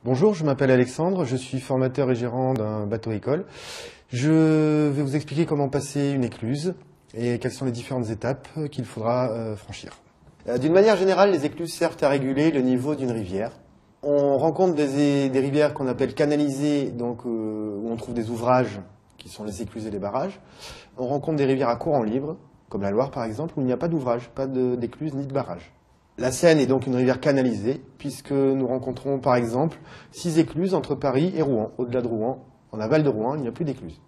Bonjour, je m'appelle Alexandre, je suis formateur et gérant d'un bateau-école. Je vais vous expliquer comment passer une écluse et quelles sont les différentes étapes qu'il faudra franchir. D'une manière générale, les écluses servent à réguler le niveau d'une rivière. On rencontre des rivières qu'on appelle canalisées, donc où on trouve des ouvrages qui sont les écluses et les barrages. On rencontre des rivières à courant libre, comme la Loire par exemple, où il n'y a pas d'ouvrage, pas d'écluse ni de barrage. La Seine est donc une rivière canalisée, puisque nous rencontrons par exemple 6 écluses entre Paris et Rouen. Au-delà de Rouen, en aval de Rouen, il n'y a plus d'écluse.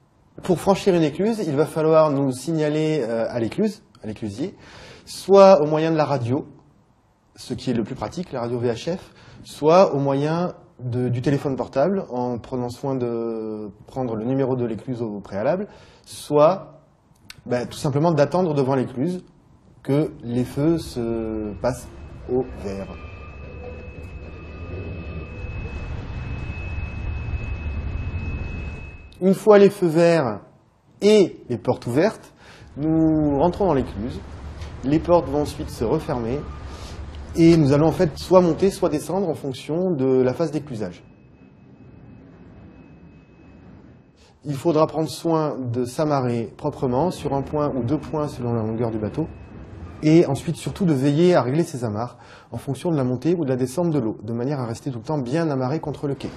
Pour franchir une écluse, il va falloir nous signaler à l'écluse, à l'éclusier, soit au moyen de la radio, ce qui est le plus pratique, la radio VHF, soit au moyen du téléphone portable, en prenant soin de prendre le numéro de l'écluse au préalable, soit tout simplement d'attendre devant l'écluse que les feux se passent au vert. Une fois les feux verts et les portes ouvertes, nous rentrons dans l'écluse. Les portes vont ensuite se refermer et nous allons en fait soit monter, soit descendre en fonction de la phase d'éclusage. Il faudra prendre soin de s'amarrer proprement sur un point ou 2 points selon la longueur du bateau. Et ensuite, surtout, de veiller à régler ses amarres en fonction de la montée ou de la descente de l'eau, de manière à rester tout le temps bien amarré contre le quai.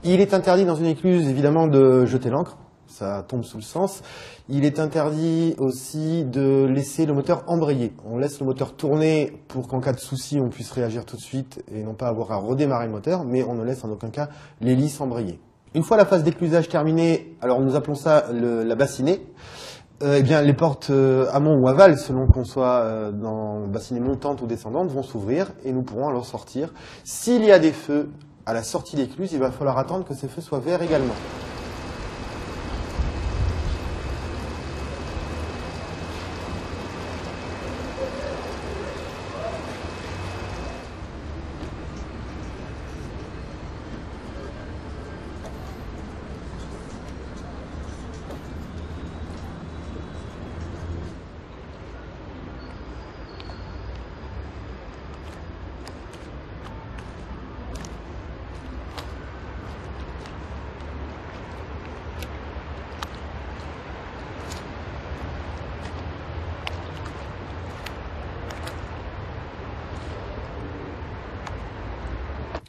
Il est interdit dans une écluse, évidemment, de jeter l'ancre. Ça tombe sous le sens. Il est interdit aussi de laisser le moteur embrayer. On laisse le moteur tourner pour qu'en cas de souci, on puisse réagir tout de suite et non pas avoir à redémarrer le moteur, mais on ne laisse en aucun cas l'hélice embrayer. Une fois la phase d'éclusage terminée, alors nous appelons ça la bassinée, les portes amont ou aval, selon qu'on soit dans bassinée montante ou descendante, vont s'ouvrir et nous pourrons alors sortir. S'il y a des feux à la sortie d'écluse, il va falloir attendre que ces feux soient verts également.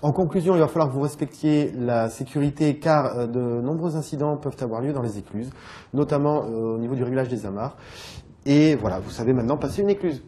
En conclusion, il va falloir que vous respectiez la sécurité car de nombreux incidents peuvent avoir lieu dans les écluses, notamment au niveau du réglage des amarres. Et voilà, vous savez maintenant passer une écluse.